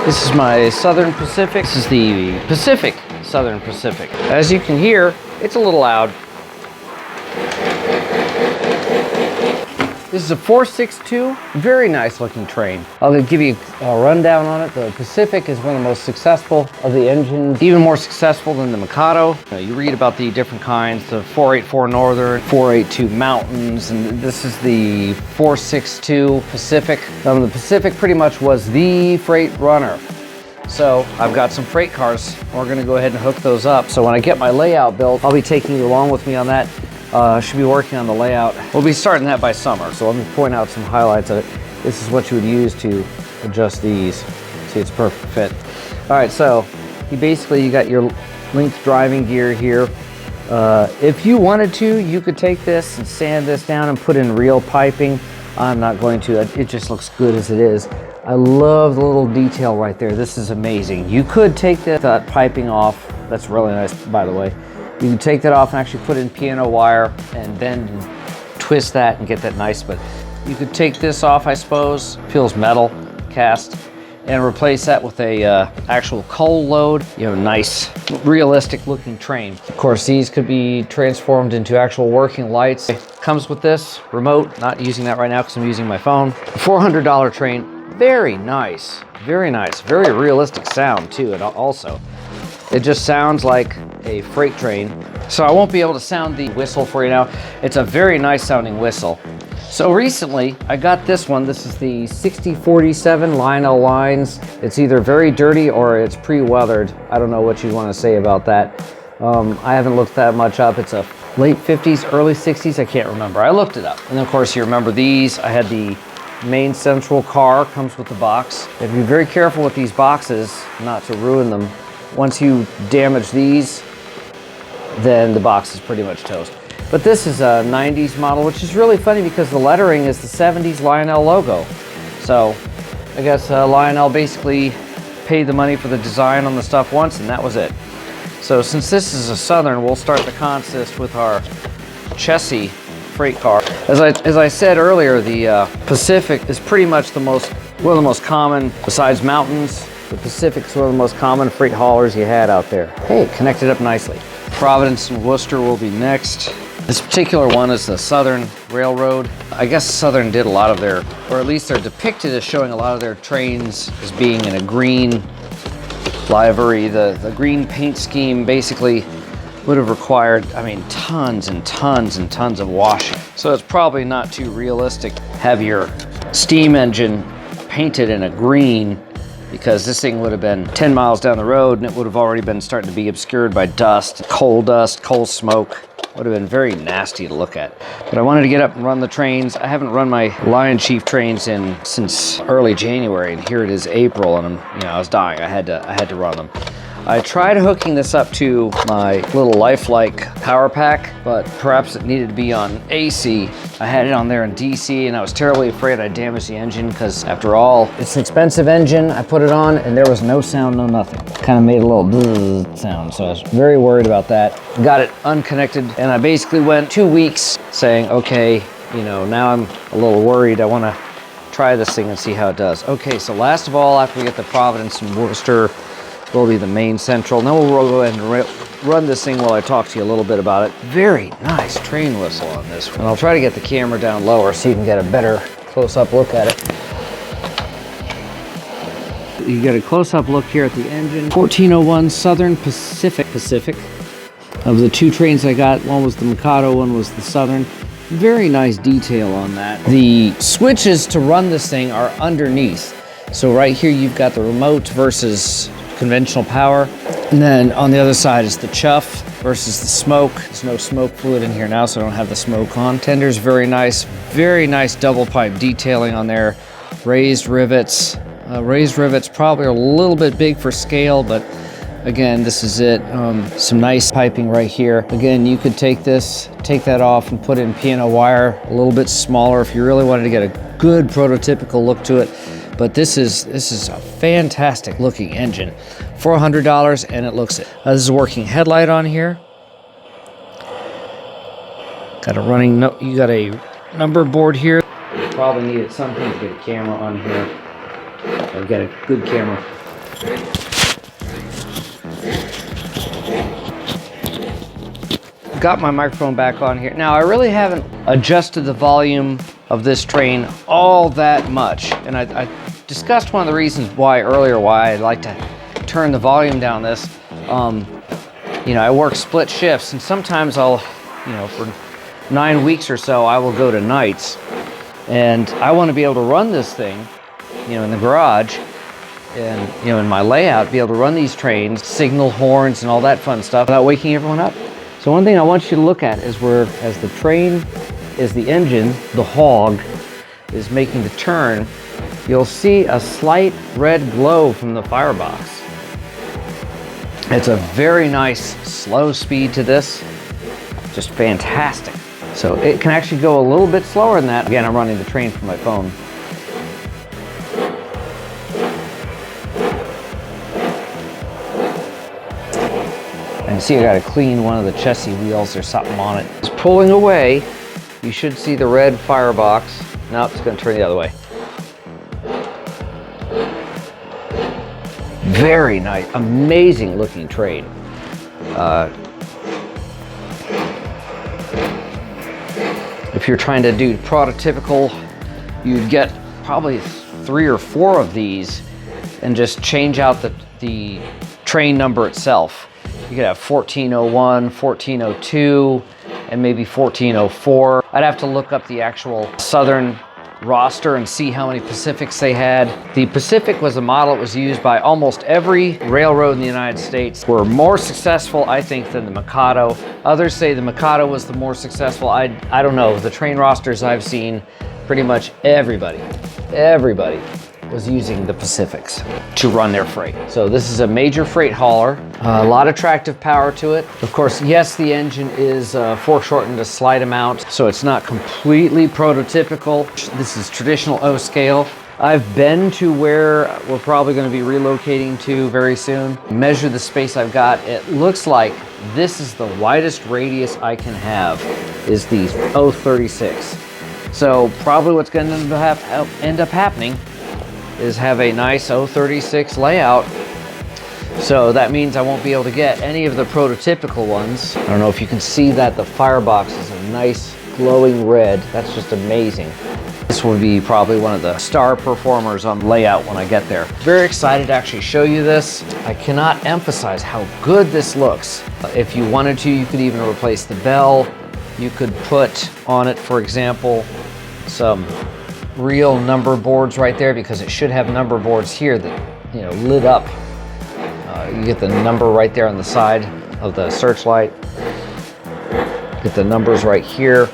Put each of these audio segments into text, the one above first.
This is my Southern Pacific. This is the Pacific Southern Pacific. As you can hear, it's a little loud. This is a 462, very nice looking train. I'll give you a rundown on it. The Pacific is one of the most successful of the engines, even more successful than the Mikado. You read about the different kinds, the 484 Northern, 482 Mountains, and this is the 462 Pacific. The Pacific pretty much was the freight runner. So I've got some freight cars. We're gonna go ahead and hook those up. So when I get my layout built, I'll be taking you along with me on that. Should be working on the layout. We'll be starting that by summer. So let me point out some highlights of it. This is what you would use to adjust these. See, it's perfect fit. All right, so you got your linked driving gear here. If you wanted to, you could take this and sand this down and put in real piping. I'm not going to. It just looks good as it is. I love the little detail right there. This is amazing. You could take that piping off. That's really nice, by the way. You can take that off and actually put in piano wire and then twist that and get that nice, but you could take this off, I suppose. Feels metal, cast, and replace that with a actual coal load. You have a nice, realistic looking train. Of course, these could be transformed into actual working lights. It comes with this remote, not using that right now because I'm using my phone. $400 train, very nice, very nice. Very realistic sound too, and also. It just sounds like a freight train. So I won't be able to sound the whistle for you now. It's a very nice sounding whistle. So recently I got this one. This is the 6047 Lionel Lines. It's either very dirty or it's pre-weathered. I don't know what you want to say about that. I haven't looked that much up. It's a late 50s, early 60s. I can't remember. I looked it up. And of course you remember these. I had the main central car, comes with the box. You have to be very careful with these boxes not to ruin them. Once you damage these, then the box is pretty much toast. But this is a 90s model, which is really funny because the lettering is the 70s Lionel logo. So I guess Lionel basically paid the money for the design on the stuff once, and that was it. So since this is a Southern, we'll start the consist with our chassis freight car. As I said earlier, the Pacific is pretty much one of the most common, besides mountains. The Pacific's one of the most common freight haulers you had out there. Hey, it connected up nicely. Providence and Worcester will be next. This particular one is the Southern Railroad. I guess Southern did a lot of their, or at least they're depicted as showing a lot of their trains as being in a green livery. The green paint scheme basically would have required, I mean, tons and tons and tons of washing. So it's probably not too realistic to have your steam engine painted in a green, because this thing would have been 10 miles down the road and it would have already been starting to be obscured by dust, coal smoke. Would have been very nasty to look at. But I wanted to get up and run the trains. I haven't run my Lionchief trains since early January, and here it is April, and I was dying. I had to run them. I tried hooking this up to my little lifelike power pack, but perhaps it needed to be on AC. I had it on there in DC, and I was terribly afraid I'd damage the engine because, after all, it's an expensive engine. I put it on, and there was no sound, no nothing. Kind of made a little bzzz sound, so I was very worried about that. Got it unconnected, and I basically went 2 weeks saying, okay, now I'm a little worried. I want to try this thing and see how it does. Okay, so last of all, after we get the Providence and Worcester, will be the main central. Then we'll go ahead and run this thing while I talk to you a little bit about it. Very nice train whistle on this one. And I'll try to get the camera down lower so you can get a better close-up look at it. You get a close-up look here at the engine. 1401 Southern Pacific. Of the two trains I got, one was the Mikado, one was the Southern. Very nice detail on that. The switches to run this thing are underneath. So right here you've got the remote versus conventional power, and then on the other side is the chuff versus the smoke. There's no smoke fluid in here now, so I don't have the smoke on. Tender's very nice double pipe detailing on there. Raised rivets probably are a little bit big for scale, but again, this is it. Some nice piping right here. Again, you could take that off and put in piano wire a little bit smaller if you really wanted to get a good prototypical look to it. But this is a fantastic looking engine. $400, and it looks it. This is a working headlight on here. Got a running, you got a number board here. You probably need at some point to get a camera on here, or get a good camera. Got my microphone back on here. Now, I really haven't adjusted the volume of this train all that much. And I discussed one of the reasons why earlier, why I'd like to turn the volume down this. You know, I work split shifts, and sometimes I'll, you know, for 9 weeks or so, I will go to nights. And I want to be able to run this thing, you know, in the garage and, you know, in my layout, be able to run these trains, signal horns and all that fun stuff without waking everyone up. So one thing I want you to look at is where, as the train is the engine, the hog is making the turn, you'll see a slight red glow from the firebox. It's a very nice slow speed to this, just fantastic. So it can actually go a little bit slower than that. Again, I'm running the train from my phone. And see, I got to clean one of the chassis wheels. There's something on it. It's pulling away. You should see the red firebox. No, it's going to turn the other way. Very nice, amazing looking train. If you're trying to do prototypical, you'd get probably 3 or 4 of these and just change out the train number itself. You could have 1401, 1402, and maybe 1404. I'd have to look up the actual Southern roster and see how many Pacifics they had. The Pacific was a model that was used by almost every railroad in the United States. Were more successful, I think, than the Mikado. Others say the Mikado was the more successful. I don't know. The train rosters I've seen, pretty much everybody was using the Pacifics to run their freight. So this is a major freight hauler, a lot of tractive power to it. Of course, yes, the engine is foreshortened a slight amount, so it's not completely prototypical. This is traditional O scale. I've been to where we're probably going to be relocating to very soon. Measure the space I've got. It looks like this is the widest radius I can have, is the 036. So probably what's going to end up happening is have a nice 036 layout. So that means I won't be able to get any of the prototypical ones. I don't know if you can see that the firebox is a nice glowing red. That's just amazing. This will be probably one of the star performers on layout when I get there. Very excited to actually show you this. I cannot emphasize how good this looks. If you wanted to, you could even replace the bell. You could put on it, for example, some real number boards right there, because it should have number boards here that, you know, lit up. You get the number right there on the side of the searchlight. Get the numbers right here.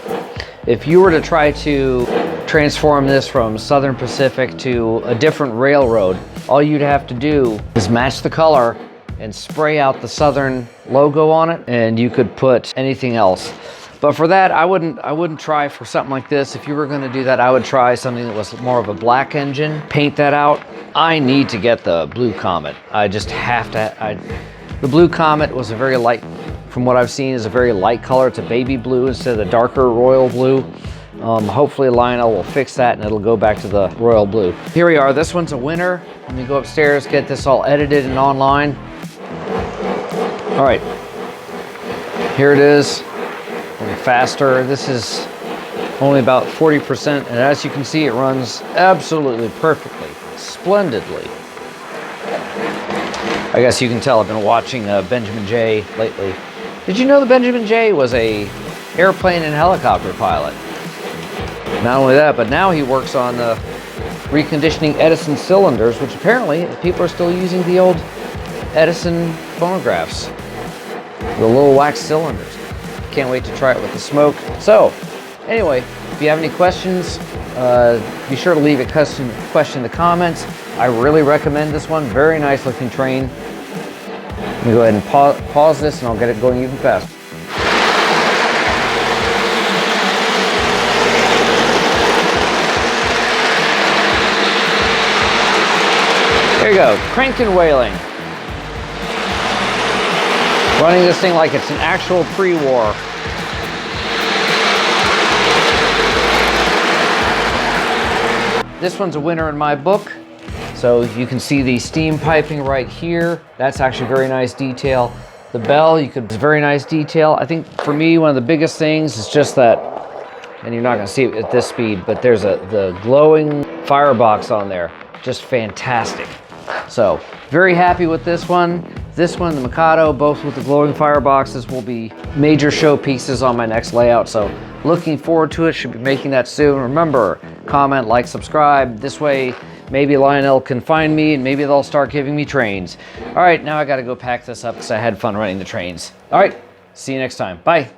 If you were to try to transform this from Southern Pacific to a different railroad, all you'd have to do is match the color and spray out the Southern logo on it, and you could put anything else. But for that, I wouldn't try for something like this. If you were going to do that, I would try something that was more of a black engine. Paint that out. I need to get the Blue Comet. I just have to. The Blue Comet was a very light, from what I've seen, is a very light color. It's a baby blue instead of the darker royal blue. Hopefully Lionel will fix that and it'll go back to the royal blue. Here we are. This one's a winner. Let me go upstairs, get this all edited and online. All right. Here it is. Faster. This is only about 40%, and as you can see, it runs absolutely perfectly, splendidly. I guess you can tell I've been watching Benjamin J lately. Did you know that Benjamin J was a airplane and helicopter pilot? Not only that, but now he works on reconditioning Edison cylinders, which apparently people are still using the old Edison phonographs, the little wax cylinders. Can't wait to try it with the smoke. So anyway, if you have any questions, be sure to leave a question in the comments. I really recommend this one. Very nice looking train. Let me go ahead and pause this and I'll get it going even faster. There you go, cranking whaling. Running this thing like it's an actual pre-war. This one's a winner in my book. So you can see the steam piping right here. That's actually very nice detail. The bell, it's very nice detail. I think for me, one of the biggest things is just that, and you're not gonna see it at this speed, but there's the glowing firebox on there. Just fantastic. So very happy with this one. This one, the Mikado, both with the glowing fireboxes, will be major showpieces on my next layout. So looking forward to it, should be making that soon. Remember, comment, like, subscribe. This way, maybe Lionel can find me and maybe they'll start giving me trains. All right, now I gotta go pack this up because I had fun running the trains. All right, see you next time. Bye.